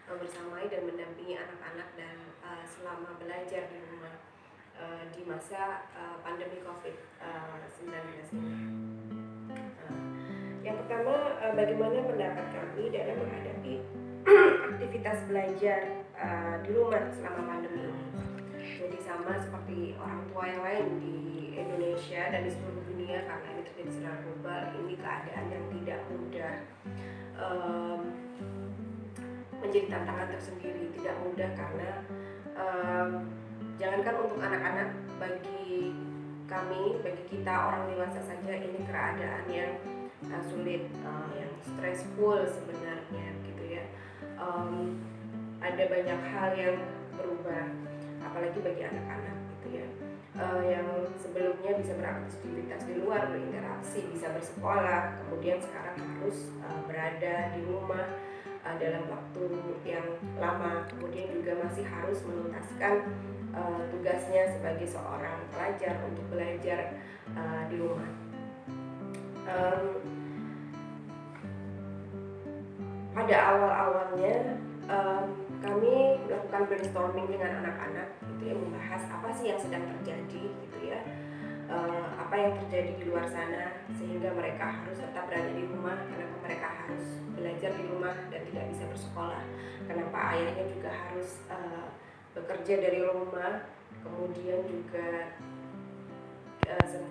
membersamai dan mendampingi anak-anak dan selama belajar di rumah di masa pandemi COVID-19 ini. Yang pertama, bagaimana pendapat kami dalam menghadapi aktivitas belajar di rumah selama pandemi ini. Jadi sama seperti orang tua yang lain di Indonesia dan di seluruh dunia, karena ini terjadi secara global, ini keadaan yang tidak mudah, menjadi tantangan tersendiri. Tidak mudah karena jangankan untuk anak-anak, bagi kami, bagi kita orang dewasa saja ini keadaan yang sulit, yang stressful sebenarnya gitu ya. Ada banyak hal yang berubah, apalagi bagi anak-anak gitu ya, yang sebelumnya bisa beraktivitas di luar, berinteraksi, bisa bersekolah, kemudian sekarang harus berada di rumah dalam waktu yang lama, kemudian juga masih harus menuntaskan tugasnya sebagai seorang pelajar untuk belajar di rumah. Pada awal-awalnya kami melakukan brainstorming dengan anak-anak gitu ya, membahas apa sih yang sedang terjadi gitu ya, apa yang terjadi di luar sana sehingga mereka harus tetap berada di rumah, kenapa mereka harus belajar di rumah dan tidak bisa bersekolah, kenapa ayahnya juga harus bekerja dari rumah, kemudian juga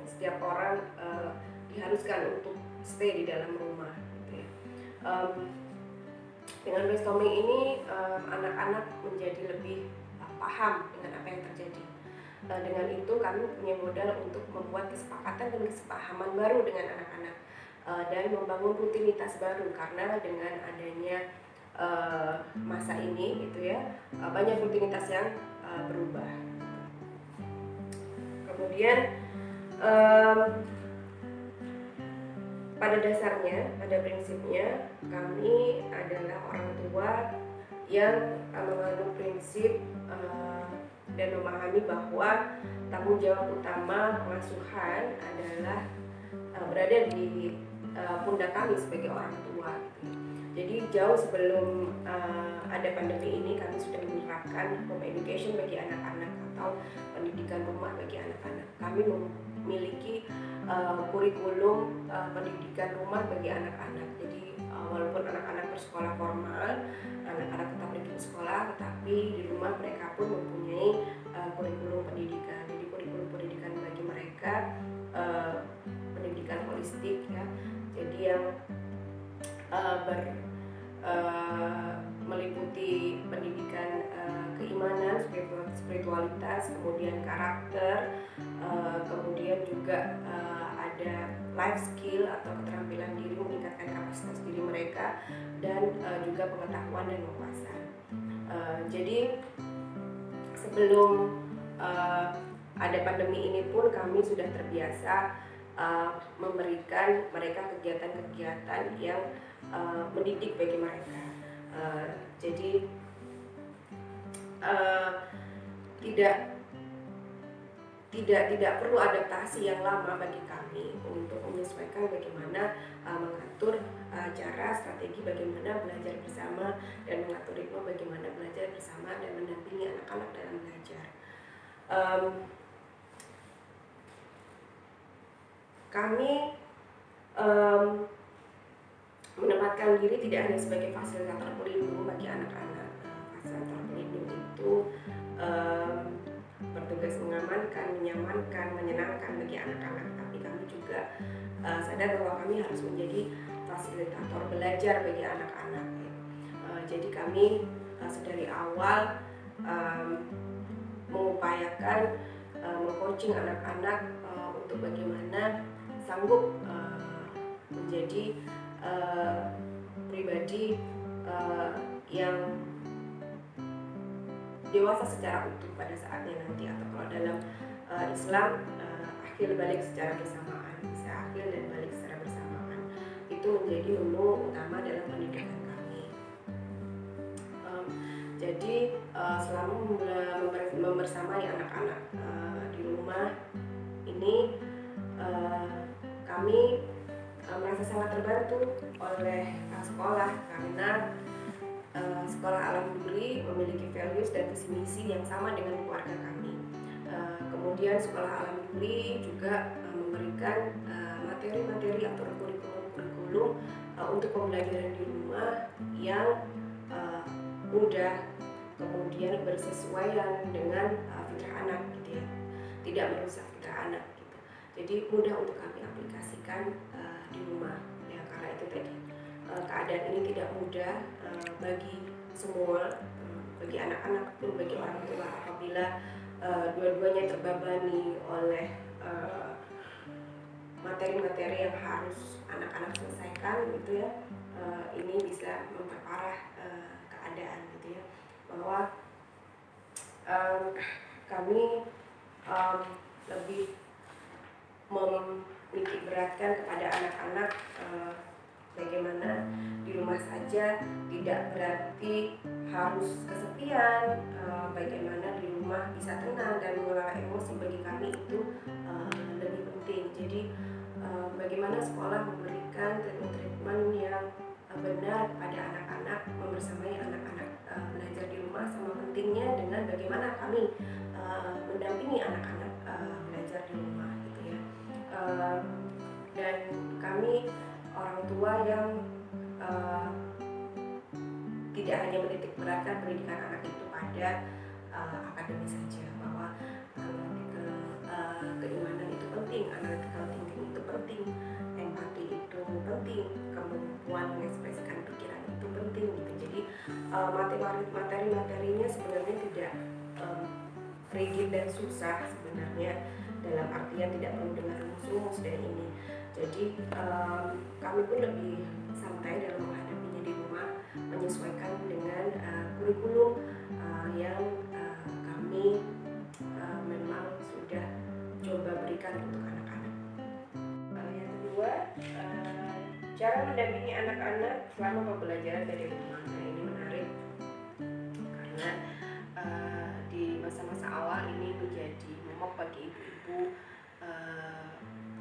setiap orang diharuskan untuk stay di dalam rumah gitu ya. Dengan brainstorming ini anak-anak menjadi lebih paham dengan apa yang terjadi. Dengan itu kami punya modal untuk membuat kesepakatan dan kesepahaman baru dengan anak-anak dan membangun rutinitas baru, karena dengan adanya masa ini gitu ya, banyak rutinitas yang berubah. Kemudian pada dasarnya, pada prinsipnya kami adalah orang tua yang mengandung prinsip dan memahami bahwa tanggung jawab utama pengasuhan adalah berada di pundak kami sebagai orang tua. Jadi jauh sebelum ada pandemi ini, kami sudah menerapkan home education bagi anak-anak atau pendidikan rumah bagi anak-anak. Kami memiliki kurikulum pendidikan rumah bagi anak-anak. Jadi walaupun anak-anak bersekolah formal, anak-anak tetap pergi ke sekolah, tetapi di rumah mereka pun mempunyai kurikulum pendidikan. Jadi kurikulum pendidikan bagi mereka pendidikan holistik ya. Jadi yang meliputi pendidikan keimanan, spiritualitas, kemudian karakter, kemudian juga ada life skill atau keterampilan diri, meningkatkan kapasitas diri mereka, dan juga pengetahuan dan wawasan. Jadi sebelum ada pandemi ini pun kami sudah terbiasa memberikan mereka kegiatan-kegiatan yang mendidik bagi mereka. Jadi tidak perlu adaptasi yang lama bagi kami untuk menyesuaikan bagaimana mengatur cara strategi bagaimana belajar bersama dan mengatur ritme bagaimana belajar bersama dan mendampingi anak-anak dalam belajar. Kami menempatkan diri tidak hanya sebagai fasilitator pelindung bagi anak-anak. Fasilitator pelindung itu bertugas mengamankan, menyamankan, menyenangkan bagi anak-anak, tapi kami juga sadar bahwa kami harus menjadi fasilitator belajar bagi anak-anak. Jadi kami sedari awal mengupayakan meng-coaching anak-anak untuk bagaimana sanggup menjadi pribadi yang dewasa secara utuh pada saatnya nanti, atau kalau dalam Islam akhir balik secara bersamaan, bisa akhir dan balik secara bersamaan. Itu menjadi menu utama dalam pendidikan kami. Jadi selama membersamai anak-anak di rumah ini, kami merasa sangat terbantu oleh sekolah, karena sekolah Alam memiliki values dan visi misi yang sama dengan keluarga kami. Kemudian sekolah Alam Duri juga memberikan materi-materi atau kurikulum untuk pembelajaran di rumah yang mudah, kemudian bersesuaian dengan fitrah anak gitu ya, tidak merusak fitrah anak gitu. Jadi mudah untuk kami aplikasikan di rumah ya, karena itu tadi keadaan ini tidak mudah bagi semua, bagi anak-anak pun bagi orang tua apabila dua-duanya terbebani oleh materi-materi yang harus anak-anak selesaikan gitu ya. Ini bisa memperparah keadaan gitu ya, bahwa kami lebih menitik beratkan kepada anak-anak bagaimana di rumah saja tidak berarti harus kesepian, bagaimana di rumah bisa tenang dan mengelola emosi bagi kami itu lebih penting. Jadi bagaimana sekolah memberikan treatment yang benar pada anak-anak, membersamai anak-anak belajar di rumah, sama pentingnya dengan bagaimana kami mendampingi anak-anak belajar di rumah gitu ya. Dan kami orang tua yang tidak hanya menitik beratkan pendidikan anak itu pada akademis saja, bahwa keimanan itu penting, analytical thinking itu penting, empati itu penting, kemampuan mengekspresikan pikiran itu penting gitu. Jadi materi-materinya sebenarnya tidak rigid dan susah sebenarnya, dalam artian tidak perlu dengan rumus-rumus dan ini. Jadi kami pun lebih santai dalam menghadapinya di rumah, menyesuaikan dengan kurikulum yang kami memang sudah coba berikan untuk anak-anak. Yang kedua, cara mendampingi anak-anak selama pembelajaran dari rumah. Nah, ini menarik karena di masa-masa awal ini menjadi momok bagi ibu-ibu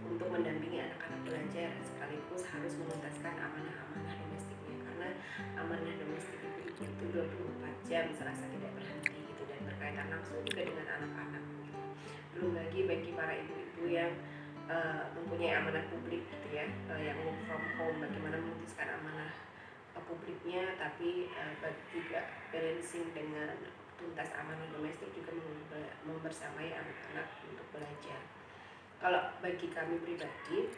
untuk mendampingi anak-anak belajar sekaligus harus menuntaskan amanah-amanah domestiknya, karena amanah domestik ibu itu 24 jam serasa tidak berhenti gitu, dan berkaitan langsung juga dengan anak-anak gitu. Belum lagi bagi para ibu-ibu yang mempunyai amanah publik gitu ya, yang work from home, bagaimana memutuskan amanah publiknya tapi juga balancing dengan tuntas amanah domestik, juga membersamai anak-anak untuk belajar. Kalau bagi kami pribadi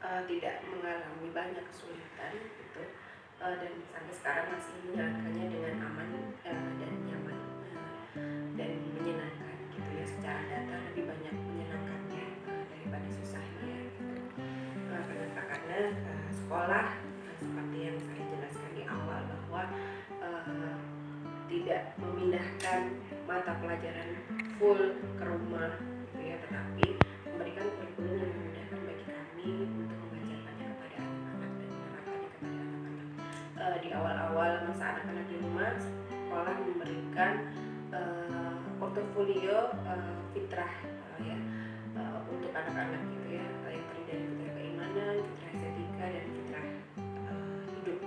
tidak mengalami banyak kesulitan gitu, dan sampai sekarang masih menjalankannya dengan aman dan nyaman dan menyenangkan gitu ya. Secara data lebih banyak menyenangkannya daripada susahnya gitu. Kenapa? Karena sekolah seperti yang saya jelaskan di awal bahwa tidak memindahkan mata pelajaran full ke rumah gitu ya, tetapi memberikan kurikulum yang memudahkan bagi kami untuk mengajarkannya kepada anak-anak dan menerapkannya kepada anak-anak. Di awal-awal masa anak-anak di rumah, sekolah memberikan portofolio fitrah ya untuk anak-anak gitu ya, yang terdiri dari fitrah keimanan, fitrah estetika, dan fitrah hidup.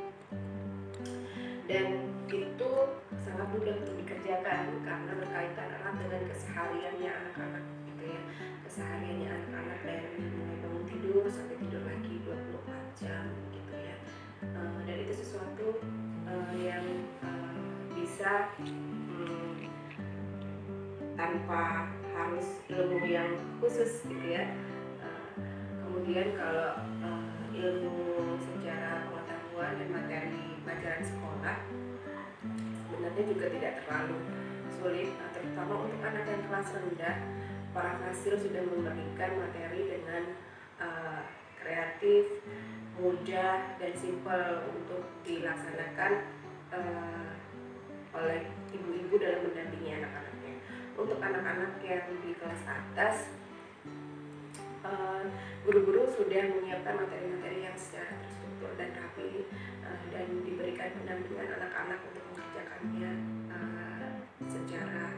Dan itu sangat mudah untuk dikerjakan karena berkaitan erat dengan kesehariannya anak-anak gitu ya. Kesehariannya anak-anak dari mulai bangun tidur sampai tidur lagi 24 jam gitu ya. Dan itu sesuatu yang bisa tanpa harus ilmu yang khusus gitu ya. Kemudian kalau ilmu secara pengetahuan dan materi pelajaran sekolah sebenarnya juga tidak terlalu sulit, terutama untuk anak yang kelas rendah. Para Fasil sudah memberikan materi dengan kreatif, mudah, dan simpel untuk dilaksanakan oleh ibu-ibu dalam mendampingi anak-anaknya. Untuk anak-anak yang di kelas atas, guru-guru sudah menyiapkan materi-materi yang secara terstruktur dan rapi, dan diberikan pendampingan anak-anak untuk mengerjakannya secara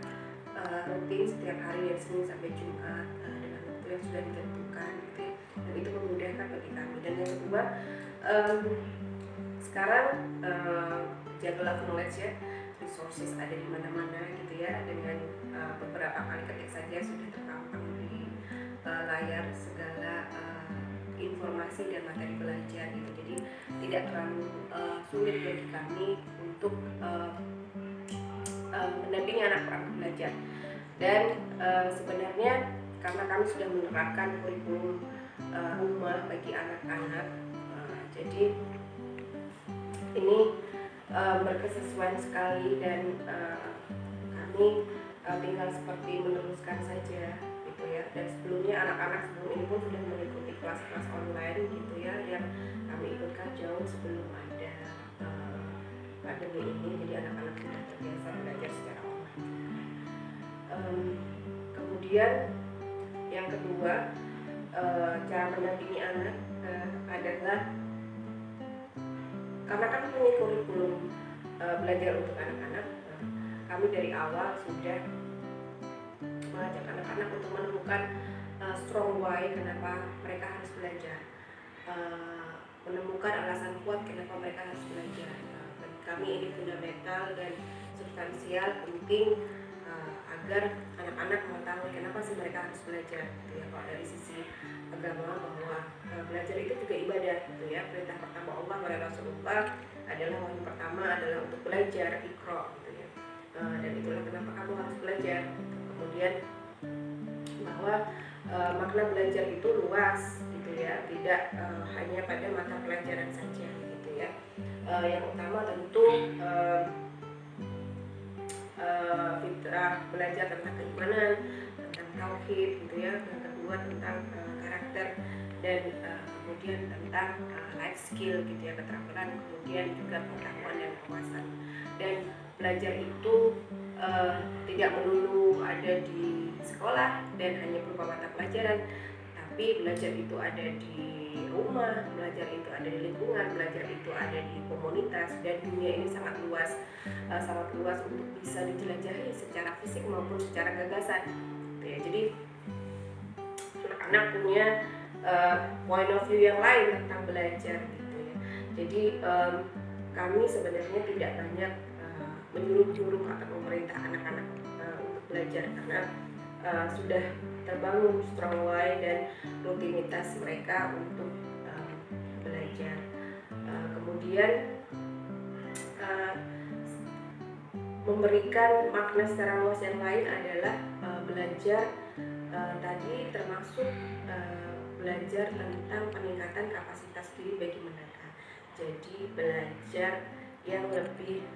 rutin setiap hari dari Senin sampai Jumat dengan waktu yang sudah ditentukan gitu ya. Dan itu memudahkan bagi kami. Dan yang kedua, sekarang Jungle of Knowledge ya, resources ada di mana-mana gitu ya, dengan beberapa kali ketik saja sudah terpampang di layar segala informasi dan materi belajar gitu. Jadi tidak terlalu sulit bagi kami untuk mendampingi anak perangkat belajar. Dan sebenarnya karena kami sudah menerapkan kurikulum rumah bagi anak-anak, jadi ini berkesesuaian sekali, dan kami tinggal seperti meneruskan saja gitu ya. Dan sebelumnya anak-anak sebelum ini pun sudah mengikuti kelas-kelas online gitu ya, yang kami ikutkan jauh sebelum ada pandemi ini. Jadi anak-anak sudah terbiasa belajar secara online. Kemudian yang kedua, cara mendampingi anak adalah karena kami punya kurikulum belajar untuk anak-anak, kami dari awal sudah mengajak anak-anak untuk menemukan strong why kenapa mereka harus belajar, menemukan alasan kuat kenapa mereka harus belajar. Bagi kami ini fundamental dan substansial, penting agar anak-anak mengetahui kenapa sih mereka harus belajar gitu ya. Kalau dari sisi agama, bahwa belajar itu juga ibadah gitu ya. Perintah pertama Allah kepada Rasulullah adalah, wahyu pertama adalah untuk belajar, Iqra gitu ya. Dan itulah kenapa kamu harus belajar gitu. Kemudian bahwa makna belajar itu luas gitu ya, tidak hanya pada mata pelajaran saja gitu ya. Yang utama tentu fitrah, belajar tentang keimanan, tentang tauhid gitu ya. Yang kedua tentang karakter, dan kemudian tentang life skill gitu ya, keterampilan, kemudian juga pengetahuan dan wawasan. Dan belajar itu tidak melulu ada di sekolah dan hanya berupa mata pelajaran, tapi belajar itu ada di rumah, belajar itu ada di lingkungan, belajar itu ada di komunitas. Dan dunia ini sangat luas untuk bisa dijelajahi secara fisik maupun secara gagasan gitu ya. Jadi anak-anak punya point of view yang lain tentang belajar gitu ya. Jadi kami sebenarnya tidak banyak menyuruh-nyuruh atau memerintah anak-anak untuk belajar, karena sudah terbangun strong why dan rutinitas mereka untuk belajar. Kemudian memberikan makna secara luas yang lain adalah belajar tadi termasuk belajar tentang peningkatan kapasitas diri bagi mereka. Jadi belajar yang lebih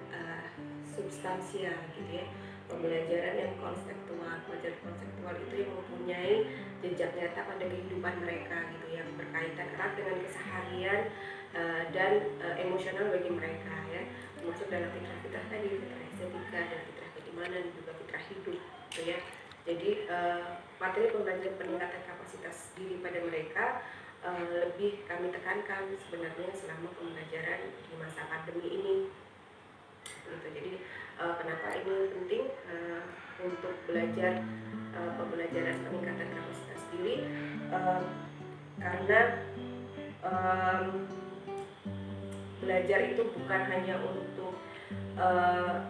substansial gitu ya, pembelajaran yang konseptual. Pembelajaran konseptual itu yang mempunyai jejak nyata pada kehidupan mereka gitu, yang berkaitan erat dengan keseharian dan emosional bagi mereka ya, termasuk dalam fitrah-fitrah tadi, fitrah estetika dan fitrah keimanan, juga fitrah hidup gitu ya. Jadi materi pembelajaran peningkatan kapasitas diri pada mereka lebih kami tekankan sebenarnya selama pembelajaran di masa pandemi ini gitu. Jadi kenapa ini penting untuk belajar pembelajaran peningkatan kapasitas diri, karena belajar itu bukan hanya untuk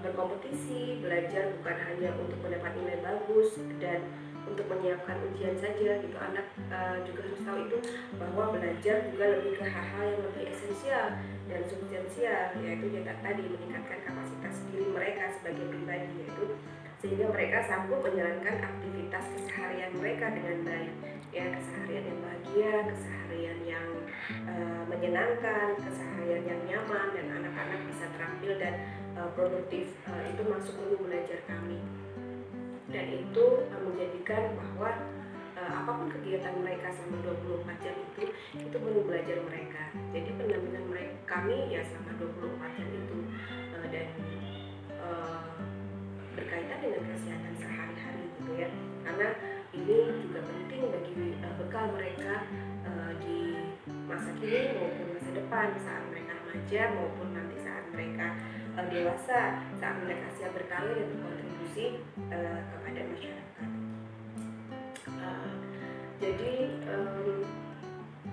berkompetisi, belajar bukan hanya untuk mendapat nilai bagus dan untuk menyiapkan ujian saja gitu. Anak juga harus tahu itu, bahwa belajar juga lebih ke hal-hal yang lebih esensial dan substansial, yaitu tadi meningkatkan kapasitas diri mereka sebagai pribadi, yaitu sehingga mereka sanggup menjalankan aktivitas keseharian mereka dengan baik ya, keseharian yang bahagia, keseharian yang menyenangkan, keseharian yang nyaman, dan anak-anak bisa terampil dan produktif. Itu masuk menu belajar kami, dan itu menjadikan bahwa apapun kegiatan mereka selama 24 jam itu menu belajar mereka. Jadi pendampingan kami ya selama 24 jam itu dan berkaitan dengan kesehatan sehari-hari gitu ya, karena ini juga penting bagi bekal mereka di masa kini maupun masa depan, saat mereka remaja maupun nanti saat mereka dewasa, saat mereka siap berkarya dan berkontribusi kepada masyarakat. Jadi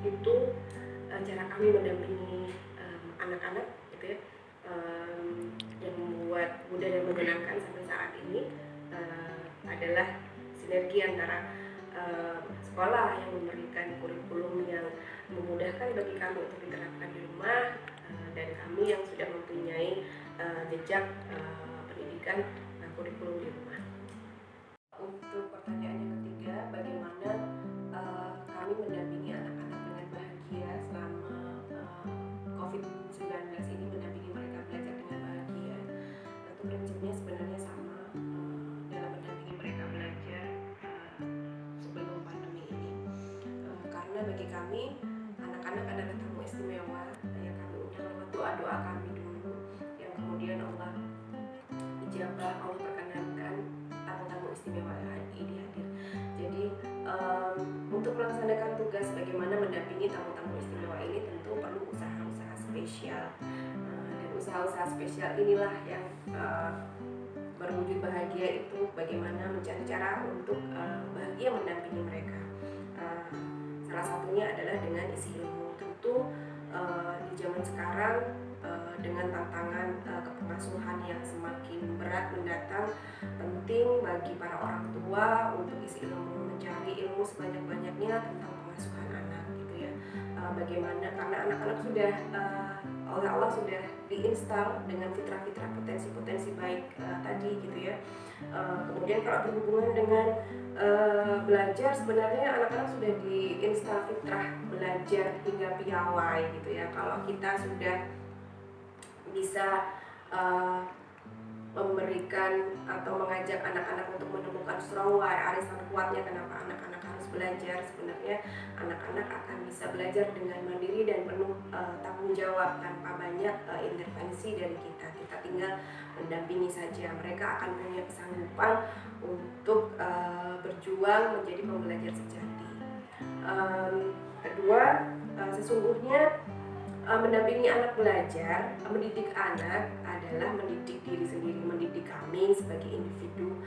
itu cara kami mendampingi anak-anak gitu ya, yang membuat mudah dan menyenangkan sampai saat ini adalah sinergi antara sekolah yang memberikan kurikulum yang memudahkan bagi kami untuk diterapkan di rumah, dan kami yang sudah mempunyai jejak pendidikan kurikulum di rumah. Untuk pertanyaan yang ketiga, bagaimana kami mendampingi anak-anak dengan bahagia selama COVID-19 ini, mendampingi mereka belajar dengan bahagia. Tentu prinsipnya sebenarnya sama dalam mendampingi mereka belajar sebelum pandemi ini, karena bagi kami anak-anak adalah tamu istimewa yang kami undang lewat doa-doa kami dulu, yang kemudian Allah ijabah, Allah perkenankan tamu-tamu istimewa ini hadir. Jadi untuk melaksanakan tugas bagaimana mendampingi tamu-tamu istimewa ini tentu perlu usaha-usaha spesial, dan usaha-usaha spesial inilah yang berwujud bahagia itu bagaimana mencari cara untuk bahagia mendampingi mereka. Salah satunya adalah dengan isi ilmu. Tentu di zaman sekarang dengan tantangan kepengasuhan yang semakin berat mendatang, penting bagi para orang tua untuk isi ilmu, mencari ilmu sebanyak-banyaknya tentang pengasuhan anak gitu ya. Bagaimana, karena anak-anak sudah oleh Allah sudah diinstal dengan fitrah-fitrah potensi-potensi baik tadi gitu ya. Kemudian kalau berhubungan dengan belajar, sebenarnya anak-anak sudah diinstal fitrah belajar hingga piawai gitu ya. Kalau kita sudah bisa memberikan atau mengajak anak-anak untuk menemukan strong why, arisan kuatnya kenapa anak-anak harus belajar, sebenarnya anak-anak akan bisa belajar dengan mandiri dan penuh tanggung jawab tanpa banyak intervensi dari kita. Kita tinggal mendampingi saja. Mereka akan punya kesanggupan untuk berjuang menjadi pembelajar sejati. Kedua, sesungguhnya mendampingi anak belajar, mendidik anak adalah mendidik diri sendiri, mendidik kami sebagai individu,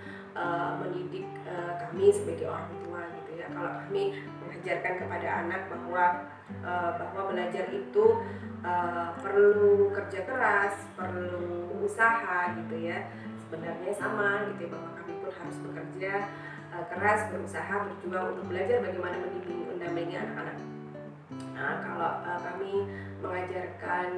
mendidik kami sebagai orang tua gitu ya. Kalau kami mengajarkan kepada anak bahwa belajar itu perlu kerja keras, perlu usaha gitu ya, sebenarnya sama gitu ya, bahwa kami pun harus bekerja keras, berusaha, berjuang untuk belajar bagaimana mendampingi anak-anak. Nah, kalau kami mengajarkan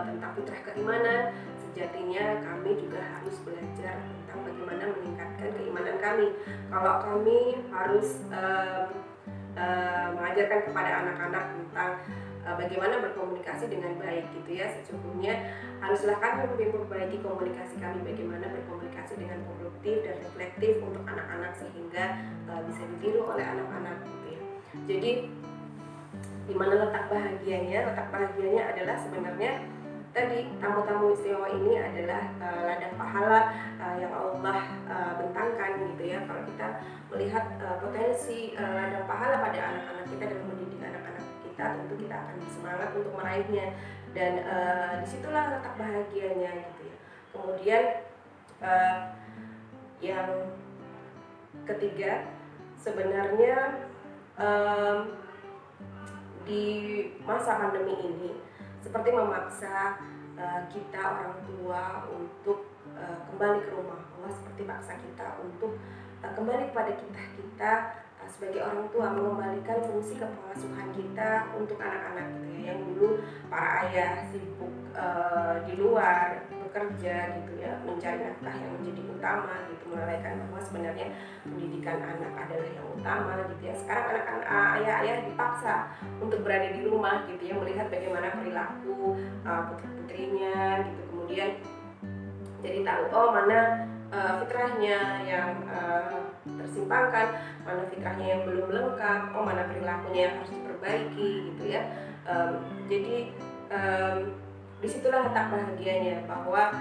tentang fitrah keimanan, sejatinya kami juga harus belajar tentang bagaimana meningkatkan keimanan kami. Kalau kami harus mengajarkan kepada anak-anak tentang bagaimana berkomunikasi dengan baik gitu ya, sesungguhnya haruslah kami memperbaiki komunikasi kami, bagaimana berkomunikasi dengan produktif dan reflektif untuk anak-anak sehingga bisa ditiru oleh anak-anak gitu ya. Jadi di mana letak bahagianya? Letak bahagianya adalah sebenarnya tadi tamu-tamu istimewa ini adalah ladang pahala yang Allah bentangkan gitu ya. Kalau kita melihat potensi ladang pahala pada anak-anak kita dalam mendidik anak-anak kita, tentu kita akan bersemangat untuk meraihnya, dan disitulah letak bahagianya gitu ya. Kemudian yang ketiga, sebenarnya di masa pandemi ini seperti memaksa kita orang tua untuk kembali ke rumah. Allah seperti paksa kita untuk kembali kepada kita sebagai orang tua, mengembalikan fungsi kepengasuhan kita untuk anak-anak gitu ya. Yang dulu para ayah sibuk di luar bekerja gitu ya, mencari nafkah yang menjadi utama gitu, melalaikan bahwa sebenarnya pendidikan anak adalah yang utama gitu ya. Sekarang anak-anak ayah-ayah dipaksa untuk berada di rumah gitu ya, melihat bagaimana perilaku putri-putrinya gitu, kemudian jadi tahu mana fitrahnya yang tersimpangkan, mana fitrahnya yang belum lengkap, mana perilakunya yang harus diperbaiki gitu ya. Jadi disitulah letak bahagianya, bahwa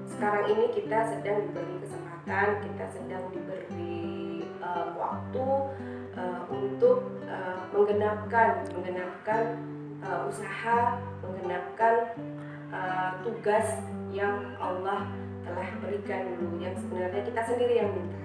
sekarang ini kita sedang diberi kesempatan, kita sedang diberi waktu untuk menggenapkan usaha, menggenapkan tugas yang Allah telah berikan dulu, yang sebenarnya kita sendiri yang minta